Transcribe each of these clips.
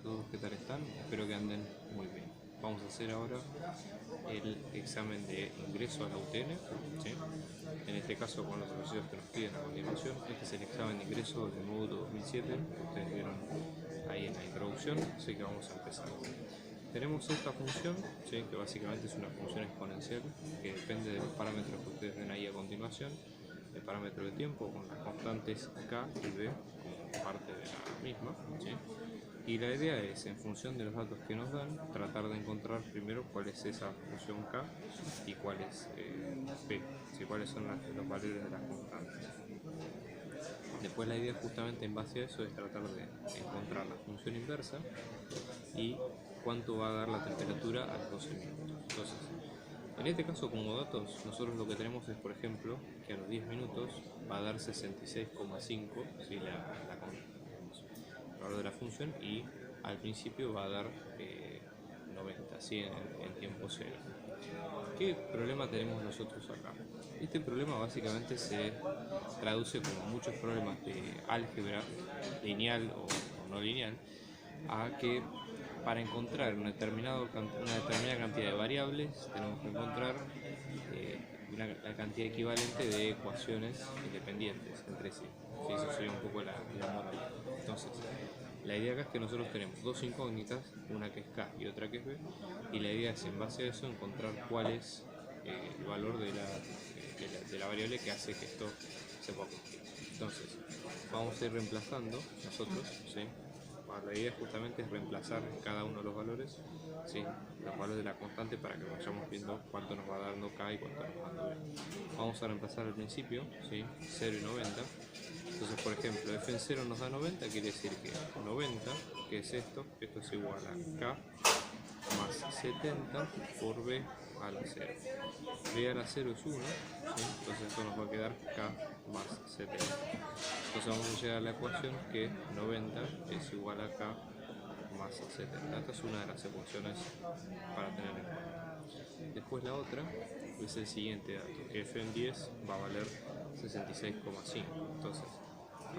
a todos, ¿qué tal están? Espero que anden muy bien. Vamos a hacer ahora el examen de ingreso a la UTN, ¿sí? En este caso con los ejercicios que nos piden a continuación. Este es el examen de ingreso del módulo 2007, que ustedes vieron ahí en la introducción, así que vamos a empezar. Tenemos esta función, ¿sí? Que básicamente es una función exponencial que depende de los parámetros que ustedes ven ahí a continuación, el parámetro de tiempo con las constantes k y b como parte de la misma, ¿sí? Y la idea es, en función de los datos que nos dan, tratar de encontrar primero cuál es esa función k y cuál es b, ¿sí? Cuáles son los valores de las constantes. Después la idea justamente en base a eso es tratar de encontrar la función inversa y cuánto va a dar la temperatura a los 12 minutos. Entonces, en este caso como datos, nosotros lo que tenemos es, por ejemplo, que a los 10 minutos va a dar 66,5, ¿sí? el valor de la función, y al principio va a dar 90, ¿sí? en tiempo cero. ¿Qué problema tenemos nosotros acá? Este problema básicamente se traduce como muchos problemas de álgebra lineal o no lineal, a que para encontrar una determinada cantidad de variables tenemos que encontrar la cantidad equivalente de ecuaciones independientes entre sí. ¿Sí? Eso sería un poco la modalidad. Entonces, la idea acá es que nosotros tenemos dos incógnitas, una que es k y otra que es b, y la idea es en base a eso encontrar cuál es el valor de la variable que hace que esto se pueda cumplir. Entonces, vamos a ir reemplazando nosotros, ¿sí? La idea justamente es reemplazar cada uno de los valores, ¿sí? Los valores de la constante, para que vayamos viendo cuánto nos va dando k y cuánto nos va dando b. Vamos a reemplazar al principio, ¿sí? 0 y 90. Entonces, por ejemplo, f en 0 nos da 90, quiere decir que 90, que es esto es igual a k más 70 por b a la 0. b a la 0 es 1, ¿sí? Entonces esto nos va a quedar k más 70. Entonces vamos a llegar a la ecuación que 90 es igual a k más 70. Esta es una de las ecuaciones para tener en cuenta. Después la otra es el siguiente dato, que f en 10 va a valer 66,5. Entonces,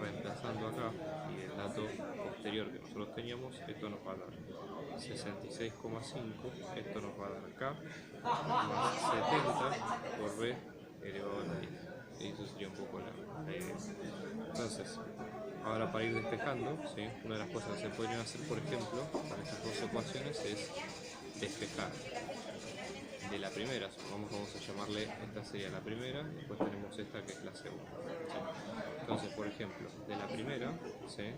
reemplazando acá y el dato posterior que nosotros teníamos, esto nos va a dar 66,5, esto nos va a dar k más 70 por b elevado a la 10. Y eso sería un poco la idea. Entonces, ahora para ir despejando, ¿sí? Una de las cosas que se podrían hacer, por ejemplo, para estas dos ecuaciones es despejar de la primera, vamos a llamarle, esta sería la primera, después tenemos esta que es la segunda, ¿sí? Entonces, por ejemplo, de la primera, ¿sí?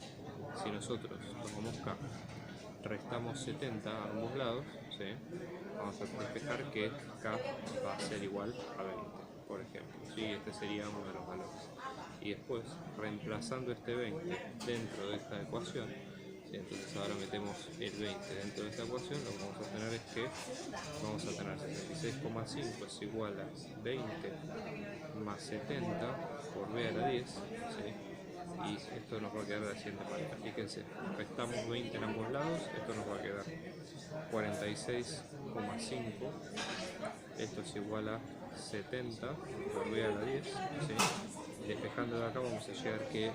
Si nosotros tomamos k, restamos 70 a ambos lados, ¿sí? Vamos a despejar que k va a ser igual a 20, por ejemplo, ¿sí? Este sería uno de los valores. Y después, reemplazando este 20 dentro de esta ecuación, ¿sí? Entonces ahora metemos el 20 dentro de esta ecuación, lo que vamos a tener es que vamos a tener 66,5 es igual a 20 más 70 por b a la 10, ¿sí? Y esto nos va a quedar de la siguiente manera. Fíjense, restamos 20 en ambos lados, esto nos va a quedar 46,5, esto es igual a 70 por b a la 10, ¿sí? Despejando de acá vamos a llegar que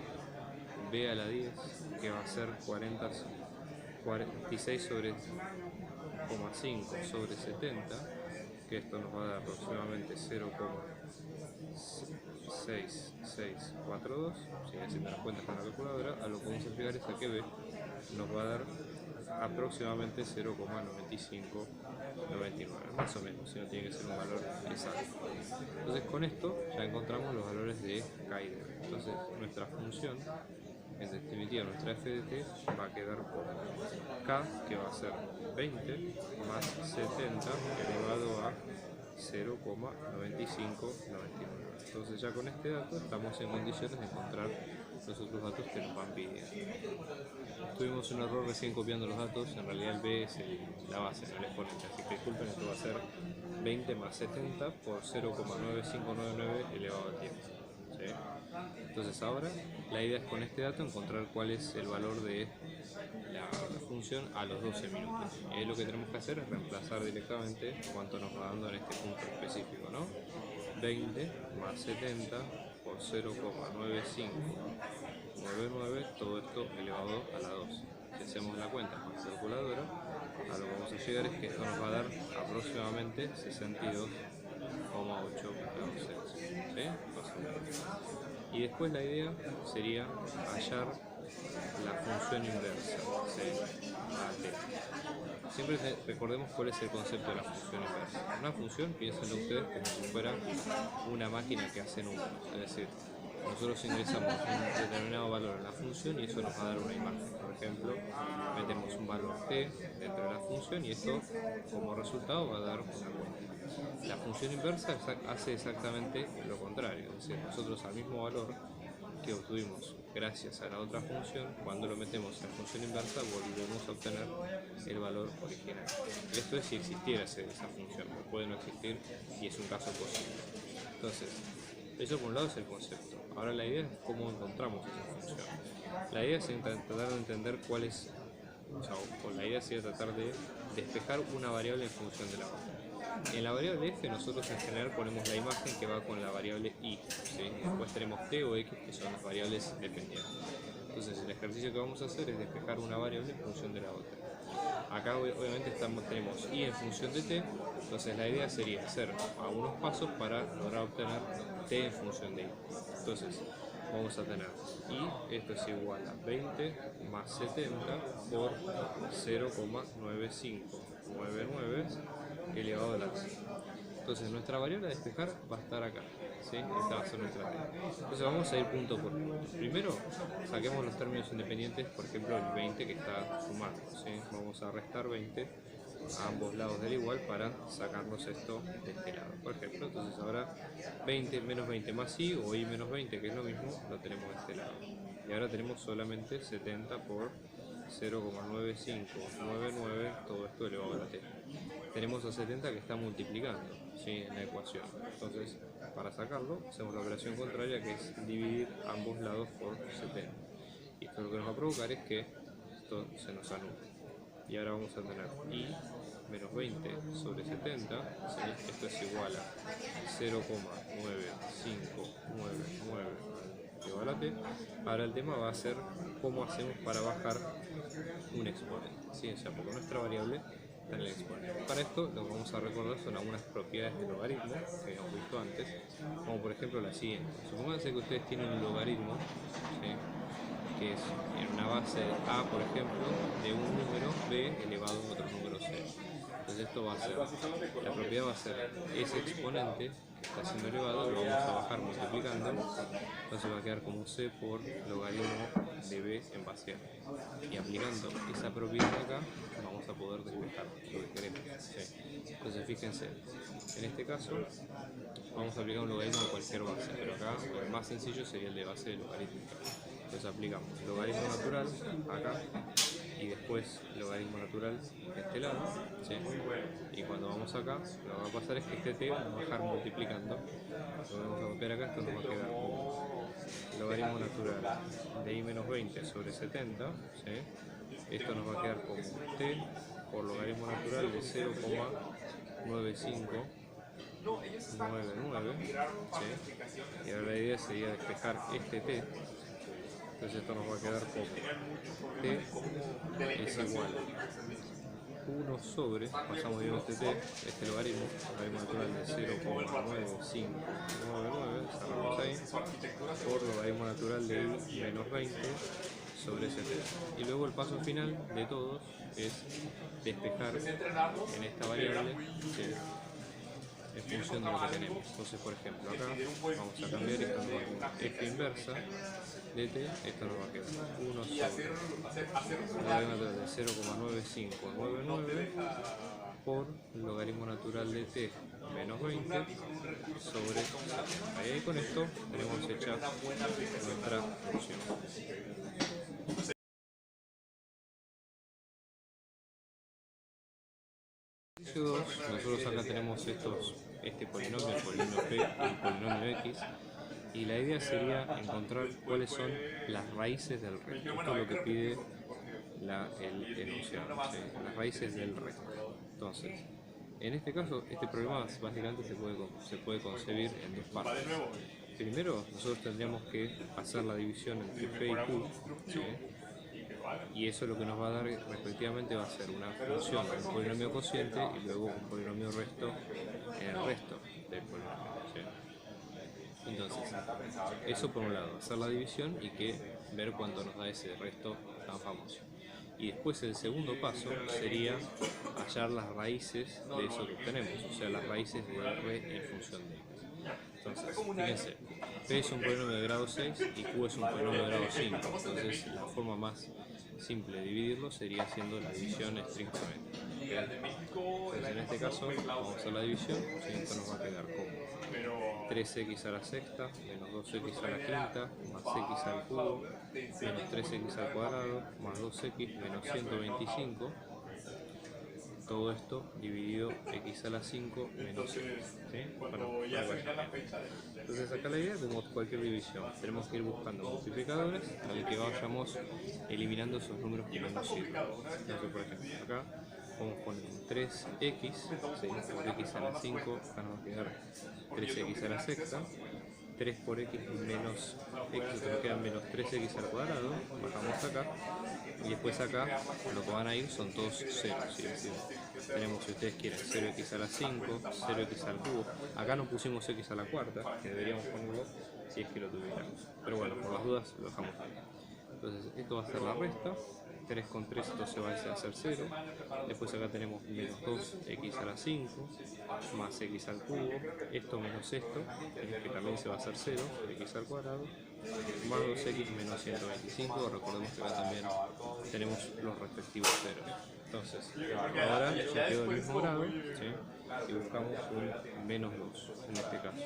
b a la 10, que va a ser 46 sobre 5 sobre 70, que esto nos va a dar aproximadamente 0,6642, si haciendo las cuentas con la calculadora, a lo que vamos a llegar es a que b nos va a dar aproximadamente 0,9599, más o menos, si no tiene que ser un valor exacto. Entonces con esto ya encontramos los valores de k y d. Entonces nuestra función, en definitiva nuestra f de t, va a quedar por k, que va a ser 20 más 70 elevado a 0,9599. Entonces ya con este dato estamos en condiciones de encontrar los otros datos que nos van pidiendo. Tuvimos un error recién copiando los datos, en realidad el b es la base, no el exponente, así que disculpen, esto va a ser 20 más 70 por 0,9599 elevado a 10. ¿Sí? Entonces ahora la idea es con este dato encontrar cuál es el valor de la función a los 12 minutos. Y ahí lo que tenemos que hacer es reemplazar directamente cuánto nos va dando en este punto específico, ¿no? 20 más 70 por 0,9599, todo esto elevado a la 2. Si hacemos la cuenta con la calculadora, a lo que vamos a llegar es que esto nos va a dar aproximadamente 62,8 grados Celsius. ¿Sí? Y después la idea sería hallar la función inversa, ¿sí? A t. Siempre recordemos cuál es el concepto de la función inversa. Una función, piénsenlo ustedes como si fuera una máquina que hace números, es decir, nosotros ingresamos un determinado valor en la función y eso nos va a dar una imagen. Por ejemplo, metemos un valor t dentro de la función y esto como resultado va a dar una cuenta. La función inversa hace exactamente lo contrario, es decir, nosotros al mismo valor que obtuvimos gracias a la otra función, cuando lo metemos en la función inversa volvemos a obtener el valor original. Esto es si existiera esa función, pero puede no existir y es un caso posible. Entonces, eso por un lado es el concepto. Ahora la idea es cómo encontramos esa función. La idea es tratar de entender cuál es, o la idea sería tratar de despejar una variable en función de la otra. En la variable f nosotros en general ponemos la imagen que va con la variable y, ¿sí? Después tenemos t o x que son las variables dependientes. Entonces el ejercicio que vamos a hacer es despejar una variable en función de la otra. Acá obviamente tenemos y en función de t, entonces la idea sería hacer algunos pasos para lograr obtener t en función de y. Entonces vamos a tener y esto es igual a 20 más 70 por 0,9599 elevado a la 2. Entonces nuestra variable a despejar va a estar acá, ¿sí? Esta va a ser nuestra regla. Entonces vamos a ir punto por punto. Primero saquemos los términos independientes, por ejemplo el 20 que está sumando, ¿sí? Vamos a restar 20 a ambos lados del igual para sacarnos esto de este lado. Por ejemplo, entonces ahora 20 menos 20 más y o y menos 20, que es lo mismo, lo tenemos de este lado. Y ahora tenemos solamente 70 por 0,9599, todo esto elevado a la t. Tenemos a 70 que está multiplicando, ¿sí? En la ecuación. Entonces, para sacarlo, hacemos la operación contraria, que es dividir ambos lados por 70. Y esto lo que nos va a provocar es que esto se nos anule. Y ahora vamos a tener y menos 20 sobre 70, ¿sí? Esto es igual a 0,9599 elevado a la t. Ahora el tema va a ser cómo hacemos para bajar un exponente, ¿sí? O sea, porque nuestra variable está en el exponente. Para esto lo que vamos a recordar son algunas propiedades del logaritmo que hemos visto antes, como por ejemplo la siguiente. Supónganse que ustedes tienen un logaritmo, ¿sí? Que es en una base a, por ejemplo, de un número b elevado a otro número c. Entonces esto va a ser, la propiedad va a ser ese exponente que está siendo elevado, lo vamos a bajar multiplicando, entonces va a quedar como c por logaritmo de b en base a. Y aplicando esa propiedad acá, vamos a poder despejar lo que queremos, ¿sí? Entonces fíjense, en este caso vamos a aplicar un logaritmo de cualquier base, pero acá el más sencillo sería el de base de logarítmica. Entonces aplicamos logaritmo natural acá y después logaritmo natural de este lado, ¿sí? Y cuando vamos acá, lo que va a pasar es que este t va a bajar multiplicando. Lo vamos a copiar acá, esto nos va a quedar como logaritmo natural de i menos 20 sobre 70, ¿sí? Esto nos va a quedar como t por logaritmo natural de 0,9599, ¿sí? Y ahora la idea sería despejar este t. Entonces esto nos va a quedar como t es igual a 1 sobre, pasamos de este t, este logaritmo natural de 0,9599, cerramos ahí, por logaritmo natural de i menos 20 sobre 70. Y luego el paso final de todos es despejar en esta variable, ¿sí? En función de lo que tenemos. Entonces, por ejemplo, acá vamos a cambiar esto por f inversa de t, esto nos va a quedar 1 sobre logaritmo natural de 0,9599 por logaritmo natural de t menos 20 sobre 70. Y con esto tenemos hecha nuestra función. Ejercicio 2, nosotros acá tenemos este polinomio, el polinomio p y el polinomio x, y la idea sería encontrar cuáles son las raíces del resto. Esto es lo que pide el enunciado, ¿sí? Las raíces del resto. Entonces, en este caso, este problema básicamente se puede concebir en dos partes. primero nosotros tendríamos que hacer la división entre P y Q, ¿sí? Y eso lo que nos va a dar respectivamente va a ser una función de un polinomio cociente y luego un polinomio resto en el resto del polinomio, ¿sí? Entonces, eso por un lado, hacer la división y ver cuánto nos da ese resto tan famoso. Y después el segundo paso sería hallar las raíces de eso que obtenemos, o sea, las raíces de R en función de X. Entonces, fíjense, P es un polinomio de grado 6 y Q es un polinomio de grado 5, entonces la forma más simple de dividirlo sería haciendo la división estrictamente. Entonces, en este caso, vamos a hacer la división, esto nos va a quedar como 3x a la sexta menos 2x a la quinta más x al cubo menos 3x al cuadrado más 2x menos 125, todo esto dividido x a la 5 menos x, ¿sí? Bueno, entonces acá la idea es como cualquier división, tenemos que ir buscando multiplicadores al que vayamos eliminando esos números que no nos sirven. Entonces, por ejemplo, acá vamos a poner un 3x, ¿sí? Por x a la 5, acá nos va a quedar 3x a la sexta, 3 por x menos x, nos queda menos 3x al cuadrado, bajamos acá, y después acá lo que van a ir son todos ceros, ¿sí? Tenemos, si ustedes quieren, 0x a la 5, 0x al cubo, acá no pusimos x a la cuarta, que deberíamos ponerlo si es que lo tuviéramos, pero bueno, por las dudas lo dejamos ahí. Entonces esto va a ser la resta, 3 con 3 esto se va a hacer 0, después acá tenemos menos 2x a la 5, más x al cubo, esto menos esto, que también se va a hacer 0, x al cuadrado, más 2x menos 125, recordemos que acá también tenemos los respectivos ceros. Entonces, ahora ya quedó el mismo grado, ¿sí? Y buscamos un menos 2 en este caso.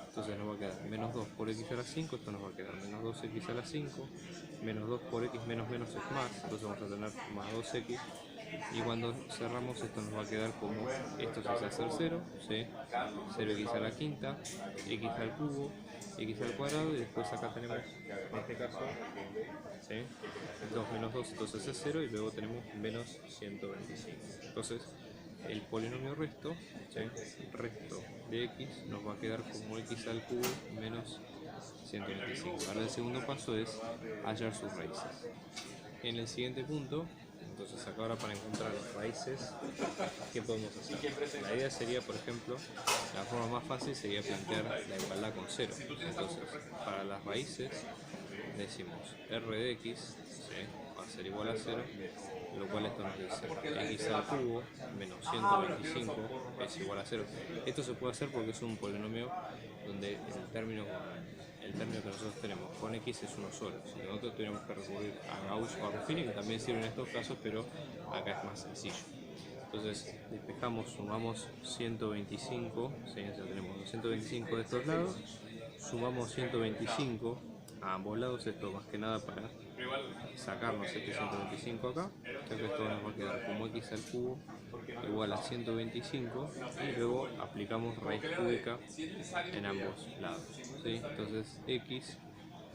Entonces nos va a quedar menos 2 por x a la 5, esto nos va a quedar menos 2x a la 5, menos 2 por x menos menos es más, entonces vamos a tener más 2x, y cuando cerramos esto nos va a quedar como, esto se hace hacer 0, ¿sí? 0x a la quinta, x al cubo, x al cuadrado, y después acá tenemos, en este caso, ¿sí? 2 menos 2, entonces es 0, y luego tenemos menos 125. Entonces, el polinomio resto, ¿sí? Resto de x nos va a quedar como x al cubo menos 125. Ahora el segundo paso es hallar sus raíces. En el siguiente punto, entonces acá ahora para encontrar las raíces, ¿qué podemos hacer? La idea sería, por ejemplo, la forma más fácil sería plantear la igualdad con 0. Entonces, para las raíces decimos r de x, ¿sí? Va a ser igual a 0, lo cual esto nos dice x al cubo menos 125 es igual a 0. Esto se puede hacer porque es un polinomio donde el término que nosotros tenemos con x es uno solo. Si nosotros tuviéramos que recurrir a Gauss o a Ruffini, que también sirven en estos casos, pero acá es más sencillo. Entonces despejamos, sumamos 125, ¿sí? Ya tenemos 125 de estos lados, sumamos 125 a ambos lados, esto más que nada para sacarnos este 125 acá, entonces esto nos va a quedar como x al cubo igual a 125, y luego aplicamos raíz cúbica en ambos lados, ¿sí? Entonces x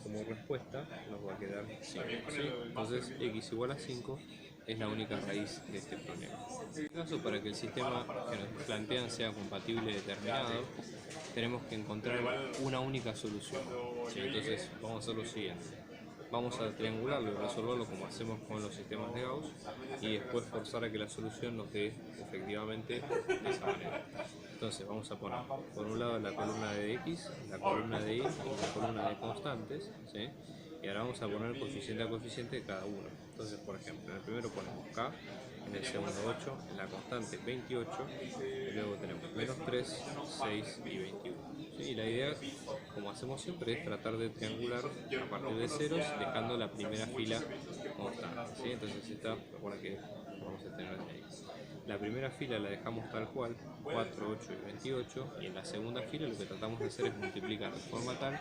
como respuesta nos va a quedar 5, ¿sí? Entonces x igual a 5 es la única raíz de este problema. En este caso, para que el sistema que nos plantean sea compatible y determinado, tenemos que encontrar una única solución, ¿sí? Entonces vamos a hacer lo siguiente. Vamos a triangularlo y resolverlo como hacemos con los sistemas de Gauss, y después forzar a que la solución nos dé efectivamente de esa manera. Entonces vamos a poner por un lado la columna de x, la columna de y y la columna de constantes, ¿sí? Y ahora vamos a poner coeficiente a coeficiente de cada uno. Entonces, por ejemplo, en el primero ponemos k, en el segundo 8, en la constante 28, y luego tenemos menos 3, 6 y 21. ¿Sí? Y la idea, como hacemos siempre, es tratar de triangular a partir de ceros, dejando la primera fila constante, ¿sí? Entonces esta, recuerda que vamos a tener ahí. La primera fila la dejamos tal cual, 4, 8 y 28, y en la segunda fila lo que tratamos de hacer es multiplicar de forma tal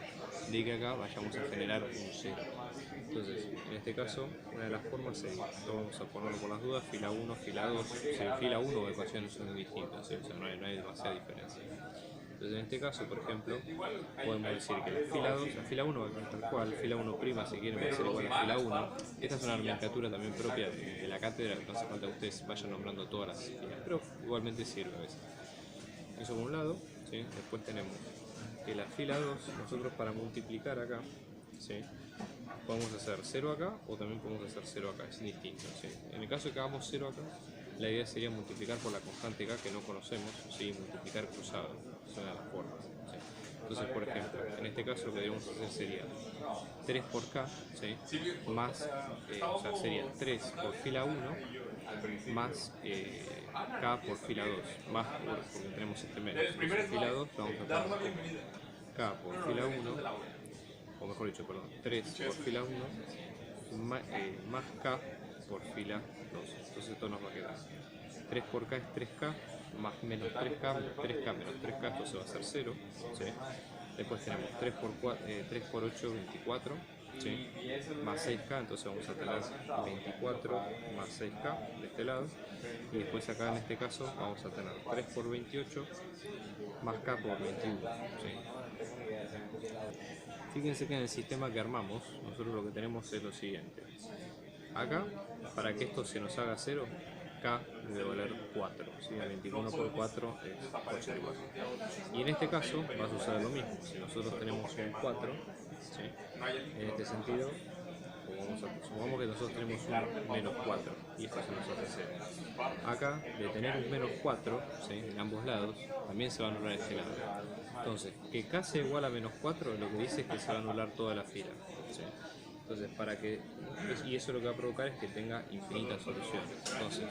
de que acá vayamos a generar un 0. Entonces, en este caso, una de las formas es, vamos a ponerlo por las dudas, fila 1, fila 2, fila 1 o ecuaciones son distintas, ¿sí? O sea, no hay demasiada diferencia. Entonces, en este caso, por ejemplo, podemos decir que la fila 1 va a quedar tal cual, fila 1' si quieren va a ser igual a fila 1. Esta es una nomenclatura también propia de la cátedra, no hace falta que ustedes vayan nombrando todas las filas, pero igualmente sirve a veces. Eso por un lado, ¿sí? Después tenemos que la fila 2, nosotros para multiplicar acá, ¿sí? Podemos hacer 0 acá o también podemos hacer 0 acá, es indistinto, ¿sí? En el caso de que hagamos 0 acá, la idea sería multiplicar por la constante k que no conocemos, ¿sí? Multiplicar cruzado, es una de las formas, ¿sí? Entonces, por ejemplo, en este caso lo que debemos hacer sería 3 por k, ¿sí? Más, o sea, sería 3 por fila 1 más k por fila 2, más porque tenemos este menos. Entonces, fila 2 lo vamos a poner como k por fila 1, o mejor dicho, perdón, 3 por fila 1 más k por fila 2. Entonces esto nos va a quedar 3 por k es 3k, más menos 3k, 3k menos 3k, esto se va a hacer 0, ¿sí? Después tenemos 3 por 8, 24, ¿sí? Más 6k, entonces vamos a tener 24 más 6k de este lado. Y después acá en este caso vamos a tener 3 por 28 más k por 21, ¿sí? Fíjense que en el sistema que armamos, nosotros lo que tenemos es lo siguiente. Acá, para que esto se nos haga 0, k debe valer 4, ¿sí? 21 por 4 es 84. Y en este caso va a suceder lo mismo. Si nosotros tenemos un 4, ¿sí? En este sentido, supongamos que nosotros tenemos un menos 4 y esto se nos hace 0. Acá, de tener un menos 4, ¿sí? En ambos lados, también se va a anular este lado. Entonces, que k sea igual a menos 4 lo que dice es que se va a anular toda la fila, ¿sí? Entonces, y eso lo que va a provocar es que tenga infinitas soluciones. Entonces,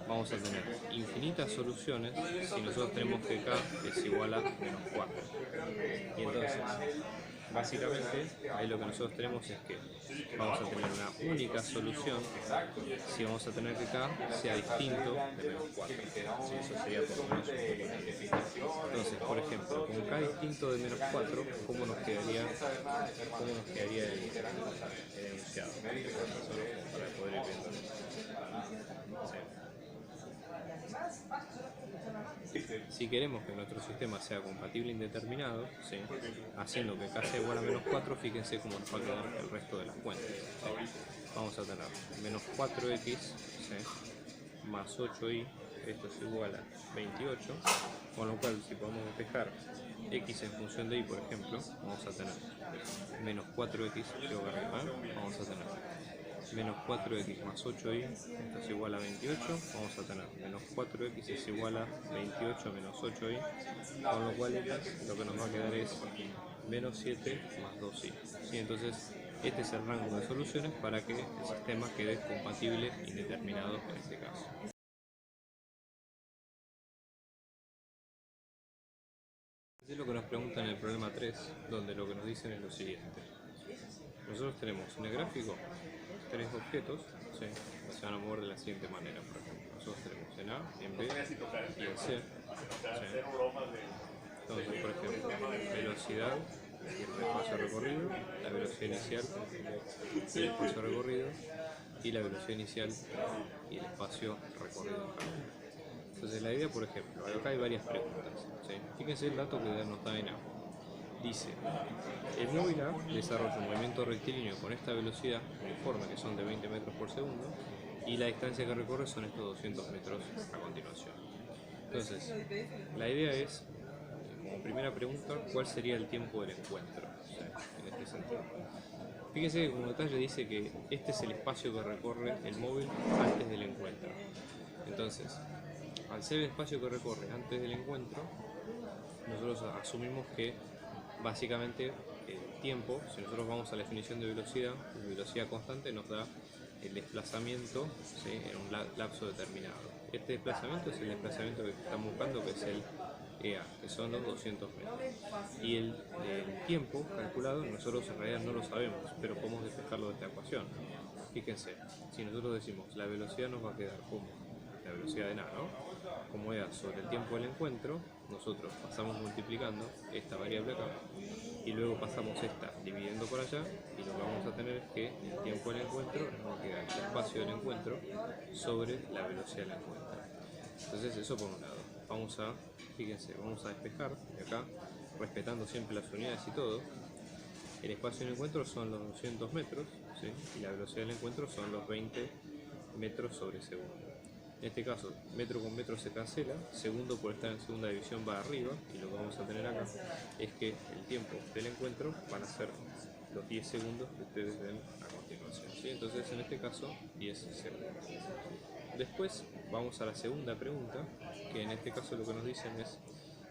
vamos a tener infinitas soluciones si nosotros tenemos que k es igual a menos 4. Y entonces, básicamente, ahí lo que nosotros tenemos es que vamos a tener una única solución si vamos a tener que k sea distinto de menos 4. Sí, eso sería por lo menos un poco difícil. Entonces, por ejemplo, con k distinto de menos 4, ¿cómo nos quedaría el enunciado? Solo para poder ir viendo. Si queremos que nuestro sistema sea compatible indeterminado, ¿sí? Haciendo que k sea igual a menos 4, fíjense cómo nos va a quedar el resto de las cuentas, ¿sí? Vamos a tener menos 4x, ¿sí? Más 8y, esto es igual a 28, con lo cual si podemos despejar x en función de y, por ejemplo, vamos a tener menos 4x, creo que arriba, vamos a tener menos 4x más 8y, esto es igual a 28, vamos a tener menos 4x es igual a 28 menos 8y, con lo cual lo que nos va a quedar es menos 7 más 2y. ¿Sí? Entonces, este es el rango de soluciones para que el sistema quede compatible indeterminado en este caso. Este es lo que nos preguntan en el problema 3, donde lo que nos dicen es lo siguiente. Nosotros tenemos en el gráfico 3 objetos, ¿sí? Que se van a mover de la siguiente manera, por ejemplo. Nosotros tenemos en A, en B y en C, ¿sí? Entonces, por ejemplo, velocidad y el espacio recorrido, la velocidad inicial y el espacio recorrido, y la velocidad inicial y el espacio recorrido. Entonces, la idea, por ejemplo, acá hay varias preguntas, ¿sí? Fíjense el dato que nos da en A. Dice, el móvil A desarrolla un movimiento rectilíneo con esta velocidad uniforme, que son de 20 metros por segundo, y la distancia que recorre son estos 200 metros a continuación. Entonces, la idea es, como primera pregunta, ¿cuál sería el tiempo del encuentro? O sea, en este sentido. Fíjense que como detalle dice que este es el espacio que recorre el móvil antes del encuentro. Entonces, al ser el espacio que recorre antes del encuentro, nosotros asumimos que básicamente el tiempo, si nosotros vamos a la definición de velocidad constante nos da el desplazamiento, ¿sí? En un lapso determinado. Este desplazamiento es el desplazamiento que estamos buscando, que es el EA, que son los 200 metros. Y el tiempo calculado nosotros en realidad no lo sabemos, pero podemos despejarlo de esta ecuación. Fíjense, si nosotros decimos la velocidad nos va a quedar como la velocidad de nada, ¿no? Como EA sobre el tiempo del encuentro, nosotros pasamos multiplicando esta variable acá y luego pasamos esta dividiendo por allá, y lo que vamos a tener es que el tiempo del encuentro nos va a quedar el espacio del encuentro sobre la velocidad del encuentro. Entonces eso por un lado. Fíjense, vamos a despejar de acá, respetando siempre las unidades y todo. El espacio del encuentro son los 200 metros, ¿sí? Y la velocidad del encuentro son los 20 metros sobre segundo. En este caso, metro con metro se cancela, segundo por estar en segunda división va arriba, y lo que vamos a tener acá es que el tiempo del encuentro van a ser los 10 segundos que ustedes ven a continuación, ¿sí? Entonces, en este caso, 10 segundos. Después vamos a la segunda pregunta, que en este caso lo que nos dicen es: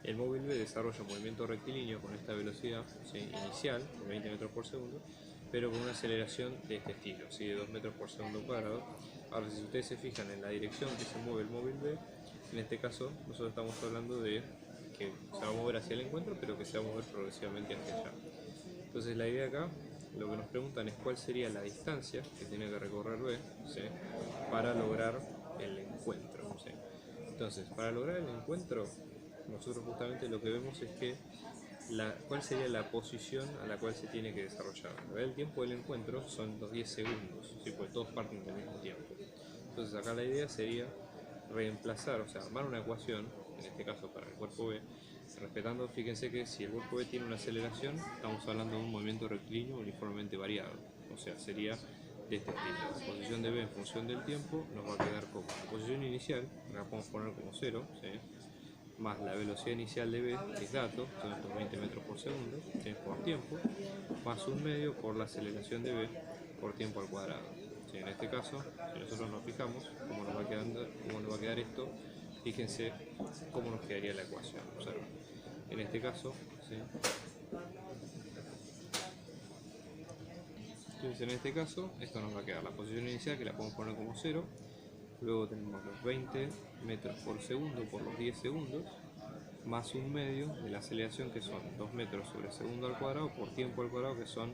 el móvil B desarrolla un movimiento rectilíneo con esta velocidad, ¿sí?, inicial, de 20 metros por segundo, pero con una aceleración de este estilo, ¿sí?, de 2 metros por segundo cuadrado. Ahora, si ustedes se fijan en la dirección que se mueve el móvil B, en este caso nosotros estamos hablando de que se va a mover hacia el encuentro, pero que se va a mover progresivamente hacia allá. Entonces, la idea acá, lo que nos preguntan es cuál sería la distancia que tiene que recorrer B, ¿sí?, para lograr el encuentro, ¿sí? Entonces, para lograr el encuentro, nosotros justamente lo que vemos es que cuál sería la posición a la cual se tiene que desarrollar. El tiempo del encuentro son los 10 segundos, ¿sí?, porque todos parten del mismo tiempo. Entonces, acá la idea sería reemplazar, o sea, armar una ecuación, en este caso para el cuerpo B, respetando, fíjense que si el cuerpo B tiene una aceleración, estamos hablando de un movimiento rectilíneo uniformemente variado, o sea, sería de este estilo. La posición de B en función del tiempo nos va a quedar como la posición inicial, la podemos poner como 0, ¿sí?, más la velocidad inicial de B, que es dato, son estos 20 metros por segundo, ¿sí?, por tiempo, más un medio por la aceleración de B por tiempo al cuadrado. ¿Sí? En este caso, si nosotros nos fijamos cómo nos va a quedar esto, fíjense cómo nos quedaría la ecuación. Observen. En este caso, ¿sí?, entonces en este caso, esto nos va a quedar la posición inicial, que la podemos poner como 0, luego tenemos los 20 metros por segundo por los 10 segundos, más un medio de la aceleración, que son 2 metros sobre segundo al cuadrado por tiempo al cuadrado, que son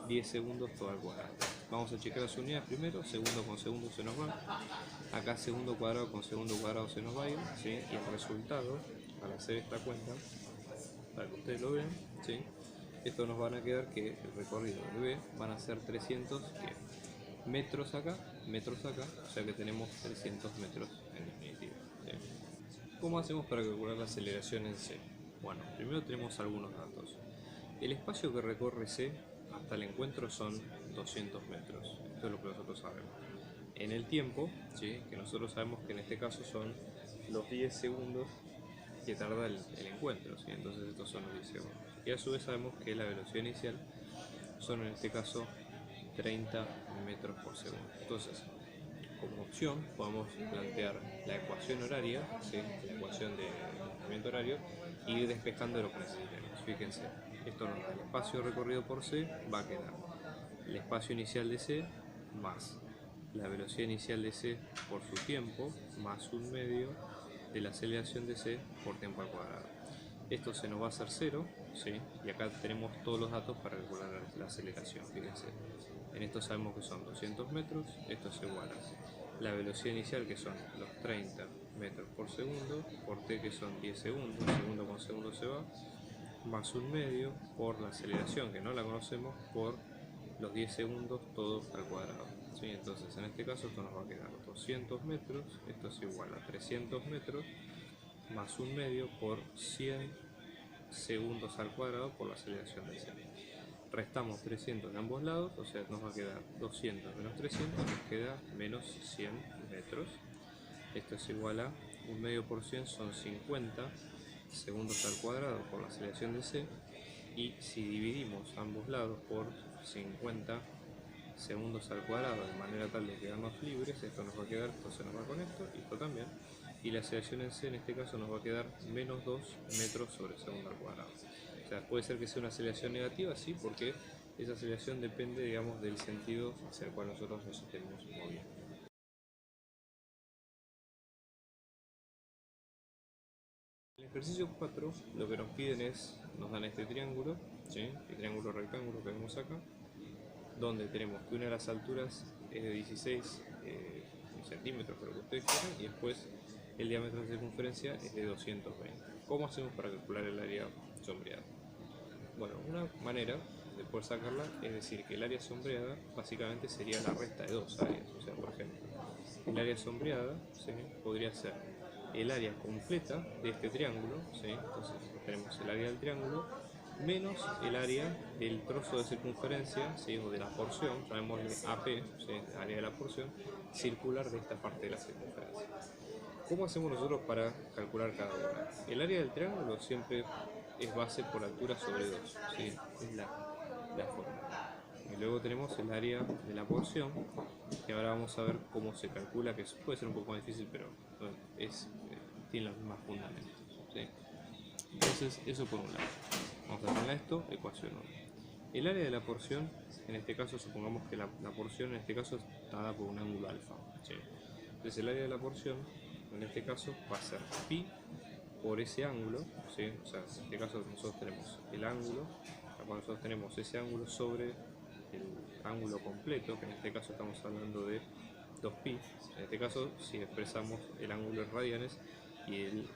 10 segundos todo al cuadrado. Vamos a checar las unidades primero, segundo con segundo se nos va, acá segundo cuadrado con segundo cuadrado se nos va a ir, ¿sí?, y el resultado, al hacer esta cuenta, para que ustedes lo vean, ¿sí?, esto nos van a quedar que el recorrido de B van a ser 300 metros acá, o sea que tenemos 300 metros en definitiva, ¿sí? ¿Cómo hacemos para calcular la aceleración en C? Bueno, primero tenemos algunos datos. El espacio que recorre C hasta el encuentro son 200 metros, esto es lo que nosotros sabemos. En el tiempo, ¿sí?, que nosotros sabemos que en este caso son los 10 segundos que tarda el encuentro, ¿sí?, entonces estos son los 10 segundos. Y a su vez sabemos que la velocidad inicial son en este caso 30 metros por segundo. Entonces, como opción podemos plantear la ecuación horaria, ¿sí?, la ecuación de movimiento horario, y ir despejando lo que necesitemos. Fíjense, esto nos da el espacio recorrido por C, va a quedar el espacio inicial de C más la velocidad inicial de C por su tiempo, más un medio de la aceleración de C por tiempo al cuadrado. Esto se nos va a hacer 0, ¿sí?, y acá tenemos todos los datos para calcular la aceleración. Fíjense, en esto sabemos que son 200 metros, esto es igual a la velocidad inicial, que son los 30 metros por segundo, por t, que son 10 segundos, segundo con segundo se va, más un medio por la aceleración, que no la conocemos, por los 10 segundos todo al cuadrado, ¿sí? Entonces, en este caso esto nos va a quedar 200 metros, esto es igual a 300 metros, más un medio por 100 segundos al cuadrado por la aceleración de C. Restamos 300 de ambos lados, o sea, nos va a quedar 200 menos 300, nos queda menos 100 metros. Esto es igual a un medio por 100, son 50 segundos al cuadrado por la aceleración de C, y si dividimos ambos lados por 50 segundos al cuadrado de manera tal de quedarnos libres, esto nos va a quedar, esto se nos va con esto y esto también, y la aceleración en C en este caso nos va a quedar menos 2 metros sobre segundo al cuadrado. O sea, puede ser que sea una aceleración negativa, sí, porque esa aceleración depende, digamos, del sentido hacia el cual nosotros nos estemos moviendo. En el ejercicio 4 lo que nos piden es, nos dan este triángulo, ¿sí?, el triángulo rectángulo que vemos acá, donde tenemos que una de las alturas es de 16 centímetros, pero que ustedes quieran, y después el diámetro de circunferencia es de 220. ¿Cómo hacemos para calcular el área sombreada? Bueno, una manera de poder sacarla es decir que el área sombreada básicamente sería la resta de dos áreas. O sea, por ejemplo, el área sombreada, ¿sí?, podría ser el área completa de este triángulo, ¿sí? Entonces tenemos el área del triángulo menos el área del trozo de circunferencia, ¿sí? O de la porción, llamémosle AP, ¿sí? Área de la porción circular de esta parte de la circunferencia. ¿Cómo hacemos nosotros para calcular cada una? El área del triángulo siempre es base por altura sobre 2, ¿sí? Es la forma. Y luego tenemos el área de la porción, que ahora vamos a ver cómo se calcula, que puede ser un poco más difícil, pero tiene los mismos fundamentos, ¿sí? Entonces, eso por un lado. Vamos a hacer esto, ecuación 1. El área de la porción, en este caso, supongamos que la porción en este caso está dada por un ángulo alfa, ¿sí? Entonces el área de la porción, en este caso, va a ser pi por ese ángulo, ¿sí? O sea, en este caso nosotros tenemos el ángulo, cuando nosotros tenemos ese ángulo sobre el ángulo completo, que en este caso estamos hablando de 2pi, en este caso si expresamos el ángulo en radianes y el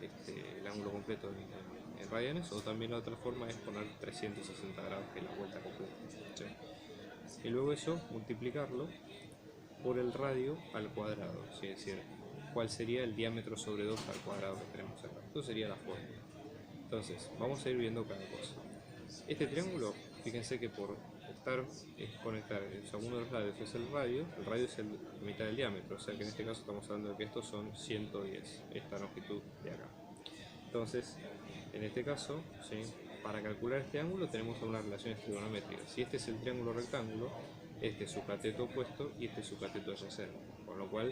ángulo completo en radianes, o también la otra forma es poner 360 grados, que es la vuelta completa, ¿sí? Y luego eso, multiplicarlo por el radio al cuadrado, ¿sí? Es decir, cuál sería el diámetro sobre 2 al cuadrado que tenemos acá. Esto sería la fórmula. Entonces, vamos a ir viendo cada cosa. Este triángulo, fíjense que por conectar el segundo de los lados es el radio es la mitad del diámetro, o sea que en este caso estamos hablando de que estos son 110, esta longitud de acá. Entonces, en este caso, ¿sí? Para calcular este ángulo tenemos unas relaciones trigonométricas. Si este es el triángulo rectángulo, este es su cateto opuesto y este es su cateto adyacente, con lo cual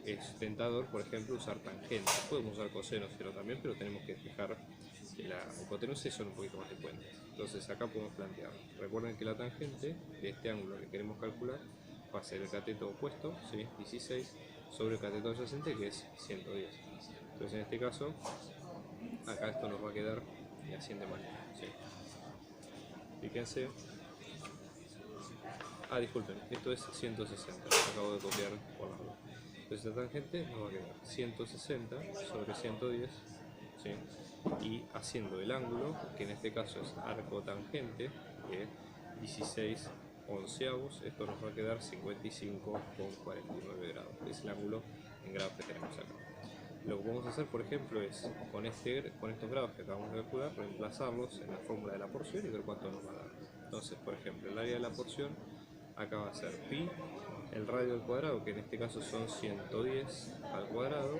es tentador, por ejemplo, usar tangentes. Podemos usar cosenos, pero también, pero tenemos que fijar que la hipotenusa son un poquito más de cuentas. Entonces acá podemos plantear. Recuerden que la tangente de este ángulo que queremos calcular va a ser el cateto opuesto, ¿sí? 16, sobre el cateto adyacente, que es 110. Entonces en este caso, acá esto nos va a quedar de la siguiente manera, ¿sí? Fíjense. Disculpen, esto es 160, lo acabo de copiar por la duda. Entonces la tangente nos va a quedar 160 sobre 110, ¿sí? Y haciendo el ángulo, que en este caso es arco tangente, que 16 onceavos, esto nos va a quedar 55,49 grados, que es el ángulo en grados que tenemos acá. Lo que podemos hacer, por ejemplo, es con estos grados que acabamos de calcular, reemplazarlos en la fórmula de la porción y ver cuánto nos va a dar. Entonces, por ejemplo, el área de la porción acá va a ser pi, el radio al cuadrado, que en este caso son 110 al cuadrado,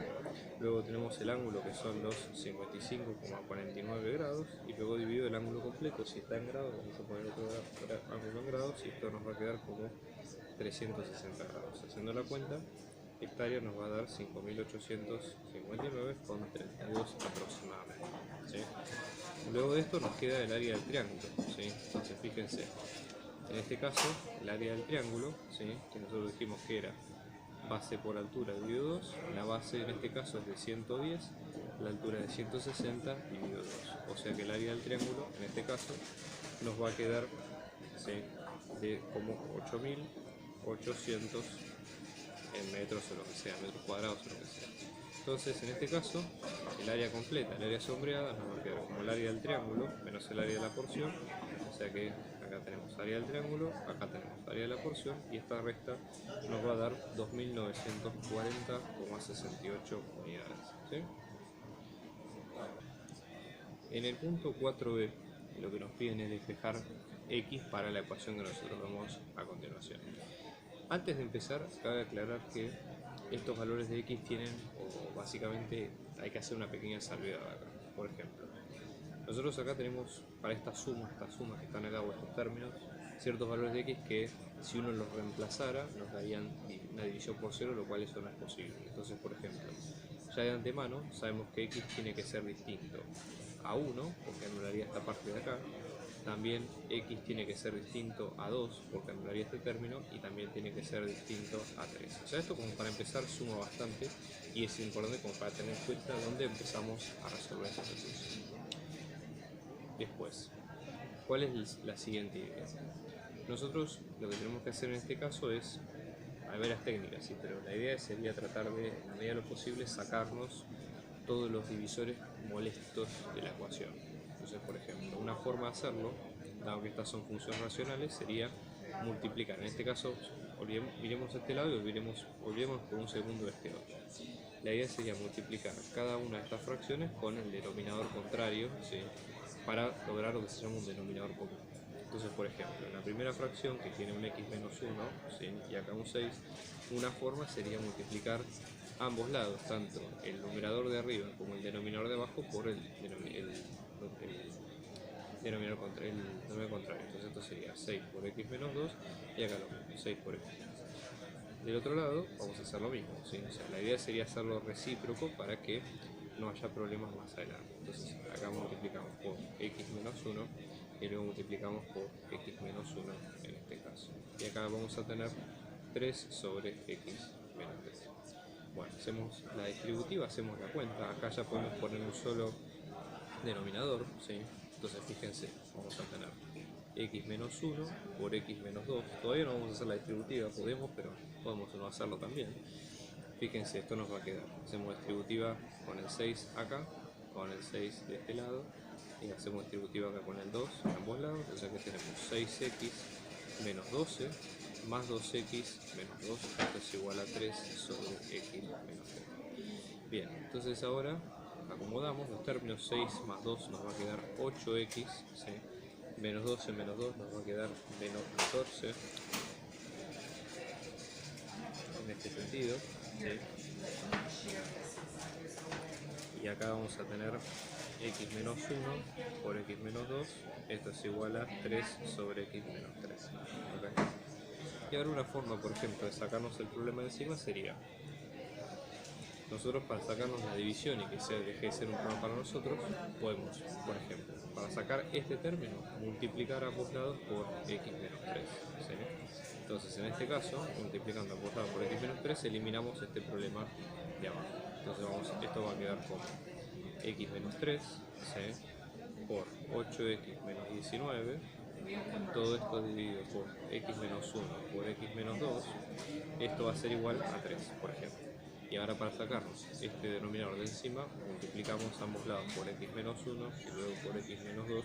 luego tenemos el ángulo, que son los 55,49 grados, y luego dividido el ángulo completo, si está en grados, vamos a poner otro ángulo en grados, y esto nos va a quedar como 360 grados. Haciendo la cuenta, esta área nos va a dar 5.859,32 aproximadamente, ¿sí? Luego de esto nos queda el área del triángulo, ¿sí? Entonces fíjense, en este caso el área del triángulo, ¿sí? Que nosotros dijimos que era base por altura dividido 2, la base en este caso es de 110, la altura de 160 dividido 2, o sea que el área del triángulo en este caso nos va a quedar, ¿sí? De como 8.800 en metros o lo que sea, metros cuadrados o lo que sea. Entonces, en este caso, el área completa, el área sombreada, nos va a quedar como el área del triángulo menos el área de la porción, o sea que acá tenemos área del triángulo, acá tenemos área de la porción, y esta resta nos va a dar 2.940,68 unidades, ¿sí? En el punto 4b, lo que nos piden es despejar x para la ecuación que nosotros vemos a continuación. Antes de empezar, cabe aclarar que estos valores de x tienen, o básicamente hay que hacer una pequeña salvedad acá. Por ejemplo, nosotros acá tenemos para estas sumas que están acá, o estos términos, ciertos valores de x que si uno los reemplazara nos darían una división por 0, lo cual eso no es posible. Entonces, por ejemplo, ya de antemano sabemos que x tiene que ser distinto a 1, porque anularía esta parte de acá. También x tiene que ser distinto a 2, porque anularía este término, y también tiene que ser distinto a 3. O sea, esto como para empezar suma bastante, y es importante como para tener en cuenta dónde empezamos a resolver este ejercicio. Después, ¿cuál es la siguiente idea? Nosotros lo que tenemos que hacer en este caso es, hay varias técnicas, ¿sí? Pero la idea sería tratar de, en la medida de lo posible, sacarnos todos los divisores molestos de la ecuación. Entonces, por ejemplo, una forma de hacerlo, dado que estas son funciones racionales, sería multiplicar. En este caso, miremos a este lado y olvidemos por un segundo este otro. La idea sería multiplicar cada una de estas fracciones con el denominador contrario, ¿sí? para lograr lo que se llama un denominador común. Entonces, por ejemplo, en la primera fracción, que tiene un x menos 1, ¿sí? Y acá un 6, una forma sería multiplicar ambos lados, tanto el numerador de arriba como el denominador de abajo, por el denominador contrario. Entonces esto sería 6 por x menos 2, y acá lo mismo, 6 por x. Del otro lado vamos a hacer lo mismo, ¿sí? O sea, la idea sería hacerlo recíproco para que no haya problemas más adelante. Entonces acá multiplicamos por x menos 1 y luego multiplicamos por x menos 1 en este caso. Y acá vamos a tener 3 sobre x menos 3. Bueno, hacemos la distributiva, hacemos la cuenta. Acá ya podemos poner un solo denominador, ¿sí? Entonces fíjense, vamos a tener x menos 1 por x menos 2. Todavía no vamos a hacer la distributiva, podemos, pero podemos no hacerlo también. Fíjense, esto nos va a quedar. Hacemos distributiva con el 6 acá, con el 6 de este lado, y hacemos distributiva acá con el 2 en ambos lados. O sea que tenemos 6x menos 12 más 2x menos 2, esto es igual a 3 sobre x menos 3. Bien, entonces ahora acomodamos los términos. 6 más 2 nos va a quedar 8x, ¿sí? Menos 12 menos 2 nos va a quedar menos 14, en este sentido, ¿sí? Y acá vamos a tener x menos 1 por x menos 2, esto es igual a 3 sobre x menos 3. ¿Okay? Y ahora una forma, por ejemplo, de sacarnos el problema de encima sería, nosotros para sacarnos la división y que deje de ser un problema para nosotros, podemos, por ejemplo, para sacar este término, multiplicar ambos lados por x menos 3. ¿Sí? Entonces, en este caso, multiplicando ambos lados por x menos 3, eliminamos este problema de abajo. Entonces, esto va a quedar como x menos 3, ¿sí? Por 8x menos 19, todo esto dividido por x menos 1 por x menos 2, esto va a ser igual a 3, por ejemplo. Y ahora para sacarnos este denominador de encima, multiplicamos ambos lados por x menos 1 y luego por x menos 2.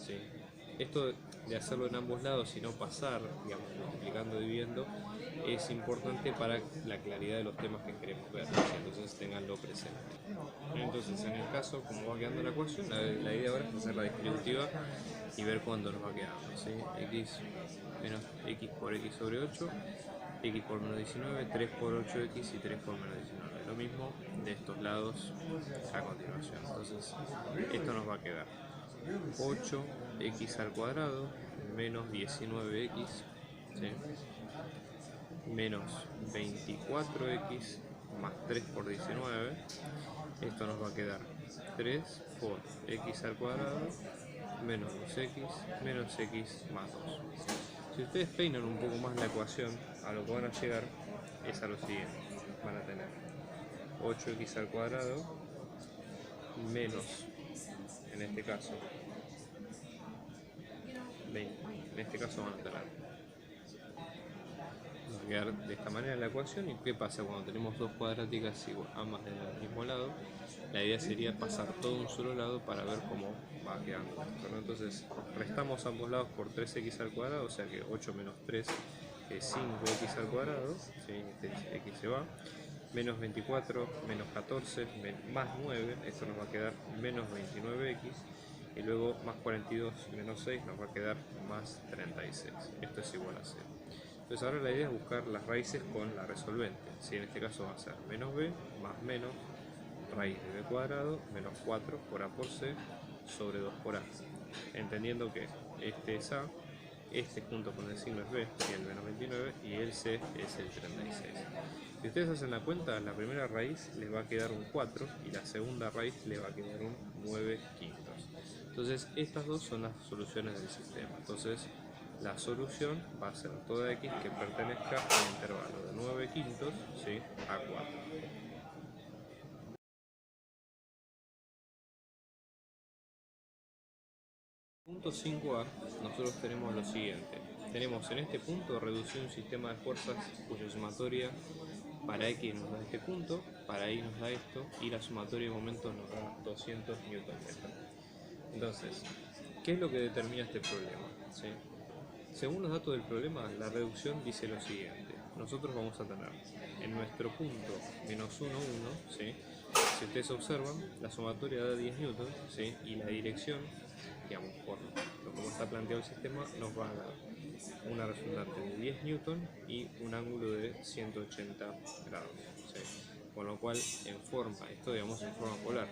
¿Sí? Esto de hacerlo en ambos lados y no pasar, digamos, multiplicando, dividiendo, es importante para la claridad de los temas que queremos ver, ¿sí? Entonces tenganlo presente. Entonces, en el caso, como va quedando la ecuación, la idea ahora es hacer la distributiva y ver cuándo nos va quedando, ¿sí? X menos x por x sobre 8, x por menos 19, 3 por 8x y 3 por menos 19. Lo mismo de estos lados a continuación. Entonces, esto nos va a quedar 8x al cuadrado menos 19x, ¿sí? Menos 24x más 3 por 19. Esto nos va a quedar 3 por x al cuadrado menos 2x menos x más 2. Si ustedes peinan un poco más la ecuación, a lo que van a llegar es a lo siguiente. Van a tener 8x al cuadrado menos, en este caso, 20. En este caso van a tener, va a quedar de esta manera la ecuación. ¿Y qué pasa cuando tenemos dos cuadráticas ambas del mismo lado? La idea sería pasar todo un solo lado para ver cómo va quedando esto, ¿no? Entonces restamos ambos lados por 3x al cuadrado, o sea que 8 menos 3 es 5x al cuadrado, ¿sí? Este x se va, menos 24 menos 14 más 9, esto nos va a quedar menos 29x, y luego más 42 menos 6 nos va a quedar más 36, esto es igual a 0. Entonces ahora la idea es buscar las raíces con la resolvente, ¿sí? En este caso va a ser menos b más menos raíz de b cuadrado menos 4 por a por c sobre 2 por a, entendiendo que este es a, este junto con el signo es b y el menos 29, y el c es el 36. Si ustedes hacen la cuenta, la primera raíz les va a quedar un 4 y la segunda raíz le va a quedar un 9 quintos. Entonces estas dos son las soluciones del sistema. Entonces la solución va a ser toda x que pertenezca al intervalo de 9 quintos, ¿sí? A 4. Punto 5a, nosotros tenemos lo siguiente. Tenemos en este punto reducido un sistema de fuerzas cuya sumatoria para x nos da este punto, para y nos da esto, y la sumatoria de momentos nos da 200 Nm. Entonces, ¿qué es lo que determina este problema? ¿Sí? Según los datos del problema, la reducción dice lo siguiente. Nosotros vamos a tener en nuestro punto menos 1, 1, ¿sí? Si ustedes observan, la sumatoria da 10 newtons, ¿sí? Y la dirección digamos, por cómo está planteado el sistema, nos va a dar una resultante de 10 newton y un ángulo de 180 grados. ¿Sí? Con lo cual, en forma, esto digamos en forma polar,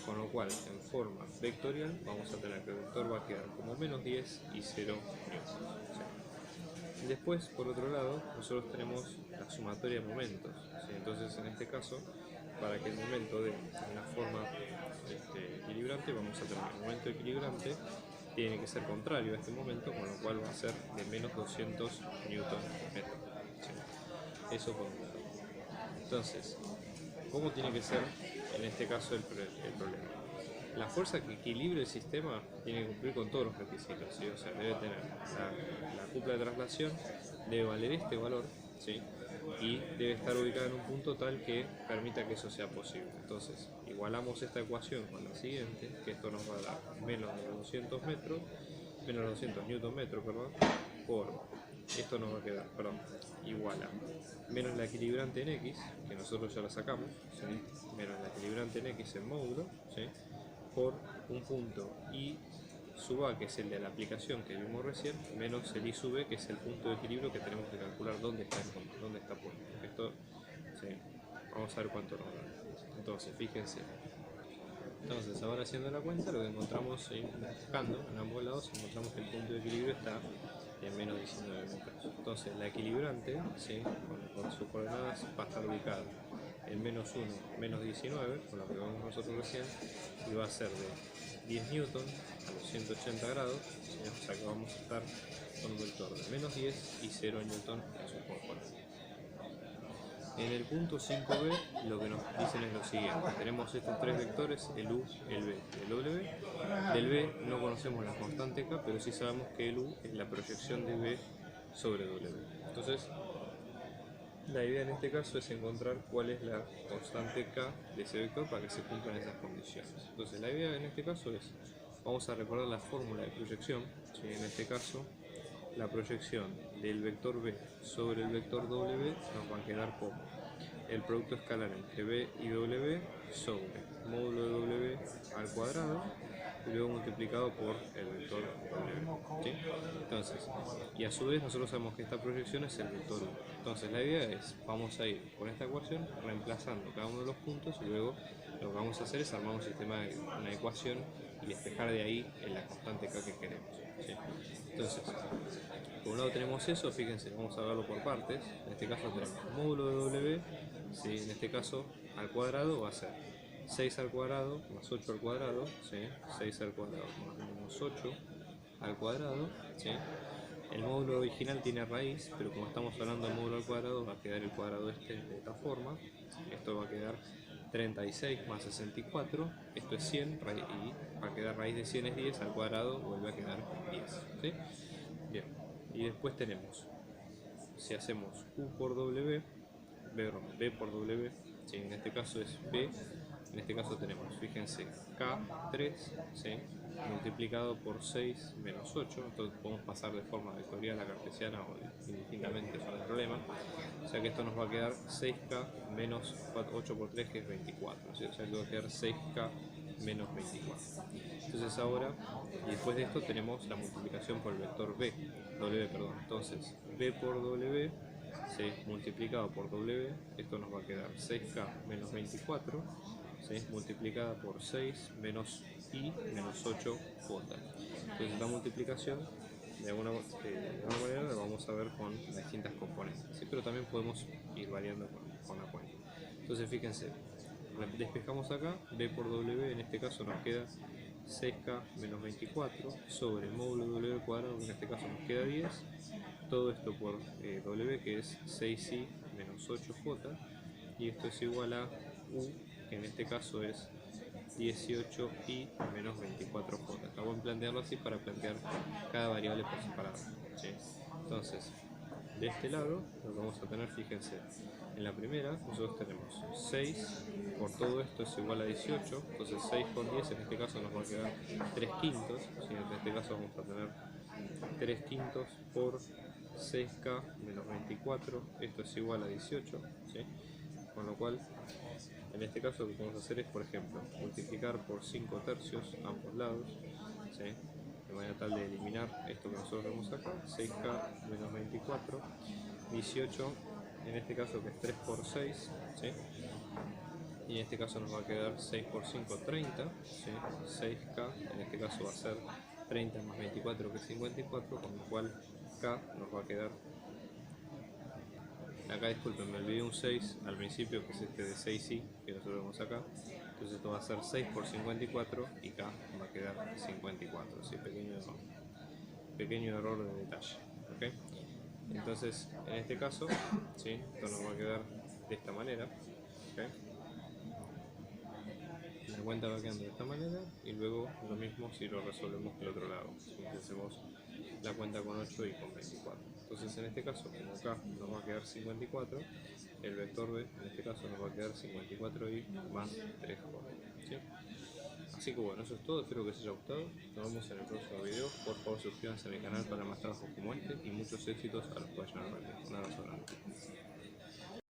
con lo cual en forma vectorial vamos a tener que el vector va a quedar como menos 10 y 0 newton. ¿Sí? Después, por otro lado, nosotros tenemos la sumatoria de momentos. ¿Sí? Entonces, en este caso, para que el momento de una forma equilibrante, vamos a tener el momento equilibrante tiene que ser contrario a este momento, con lo cual va a ser de menos 200 newton metro. ¿Sí? Eso por un lado. Entonces, ¿cómo tiene que ser en este caso el problema? La fuerza que equilibre el sistema tiene que cumplir con todos los requisitos, ¿sí? O sea, debe tener la cupla de traslación, debe valer este valor, ¿sí? Y debe estar ubicada en un punto tal que permita que eso sea posible. Entonces, igualamos esta ecuación con la siguiente, que esto nos va a dar menos de 200 metros, menos de 200 newton metros, perdón, por, esto nos va a quedar, perdón, igual a menos la equilibrante en X, que nosotros ya la sacamos, ¿sí? Menos la equilibrante en X en módulo, ¿sí? Por un punto I sub A, que es el de la aplicación que vimos recién, menos el I sub B, que es el punto de equilibrio que tenemos que calcular dónde está puesto. Esto, ¿sí? Vamos a ver cuánto nos da. Entonces, fíjense. Entonces, ahora haciendo la cuenta, lo que encontramos, buscando en ambos lados, encontramos que el punto de equilibrio está en menos 19 metros. Entonces, la equilibrante, ¿sí? Con sus coordenadas va a estar ubicada en menos 1, menos 19, con lo que vemos nosotros recién, y va a ser de 10 newton a los 180 grados, ¿sí? O sea que vamos a estar con un vector de menos 10 y 0 newton en sus componentes. En el punto 5b lo que nos dicen es lo siguiente: tenemos estos tres vectores, el u, el b y el w. Del b no conocemos la constante k, pero sí sabemos que el u es la proyección de b sobre w. Entonces, la idea en este caso es encontrar cuál es la constante k de ese vector para que se cumplan esas condiciones. Entonces, la idea en este caso es, vamos a recordar la fórmula de proyección, ¿sí? En este caso, la proyección del vector b sobre el vector w nos va a quedar como el producto escalar entre b y w sobre módulo de w al cuadrado y luego multiplicado por el vector w. ¿Sí? Entonces, y a su vez nosotros sabemos que esta proyección es el vector u. Entonces la idea es, vamos a ir con esta ecuación reemplazando cada uno de los puntos y luego lo que vamos a hacer es armar un sistema de una ecuación y despejar de ahí en la constante k que queremos. ¿Sí? Entonces, por un lado tenemos eso, fíjense, vamos a verlo por partes. En este caso tenemos módulo de w, ¿sí? En este caso al cuadrado va a ser 6 al cuadrado más 8 al cuadrado, ¿sí? 6 al cuadrado más menos 8 al cuadrado, ¿sí? El módulo original tiene raíz, pero como estamos hablando de módulo al cuadrado, va a quedar el cuadrado este de esta forma. Esto va a quedar 36 más 64, esto es 100, y va a quedar raíz de 100 es 10, al cuadrado vuelve a quedar 10. ¿Sí? Bien, y después tenemos, si hacemos U por W, B por W, ¿sí? En este caso es B, en este caso tenemos, fíjense, K3, ¿sí? Multiplicado por 6 menos 8, entonces podemos pasar de forma vectorial a cartesiana o indistintamente para el problema, o sea que esto nos va a quedar 6K menos 8 por 3, que es 24, ¿sí? O sea que va a quedar 6K menos 24. Entonces ahora, y después de esto tenemos la multiplicación por el vector W, perdón. Entonces B por W, ¿sí? Multiplicado por W, esto nos va a quedar 6K menos 24, ¿sí? Multiplicada por 6 menos I menos 8 J. Entonces la multiplicación de alguna manera la vamos a ver con distintas componentes, ¿sí? Pero también podemos ir variando con la cuenta. Entonces fíjense, despejamos acá, B por W, en este caso nos queda 6K menos 24 sobre el módulo W al cuadrado, que en este caso nos queda 10, todo esto por W, que es 6I menos 8J, y esto es igual a U, que en este caso es 18I menos 24J. Acabo de plantearlo así para plantear cada variable por separado, ¿sí? Entonces, de este lado, lo que vamos a tener, fíjense, en la primera nosotros tenemos 6 por todo esto es igual a 18, entonces 6 con 10 en este caso nos va a quedar 3 quintos, ¿sí? En este caso vamos a tener 3 quintos por 6K menos 24, esto es igual a 18, ¿sí? Con lo cual, en este caso lo que vamos a hacer es, por ejemplo, multiplicar por 5 tercios ambos lados, ¿sí? De manera tal de eliminar esto que nosotros vemos acá, 6K menos 24, 18, en este caso que es 3 por 6, ¿sí? Y en este caso nos va a quedar 6 por 5, 30, ¿sí? 6K, en este caso va a ser 30 más 24 que es 54, con lo cual K nos va a quedar, acá disculpen, me olvidé un 6 al principio, que es este de 6i que nosotros vemos acá, entonces esto va a ser 6 por 54 y K va a quedar 54, ¿sí? Pequeño error de detalle, ¿okay? Entonces en este caso, ¿sí? Esto nos va a quedar de esta manera, ¿okay? La cuenta va quedando de esta manera y luego lo mismo si lo resolvemos del otro lado, si hacemos la cuenta con 8 y con 24. Entonces en este caso, como acá nos va a quedar 54, el vector B en este caso nos va a quedar 54i más 3j, ¿sí? Así que bueno, eso es todo, espero que les haya gustado, nos vemos en el próximo video, por favor suscríbanse a mi canal para más trabajos como este y muchos éxitos a los que vayan a aprender. Un abrazo grande.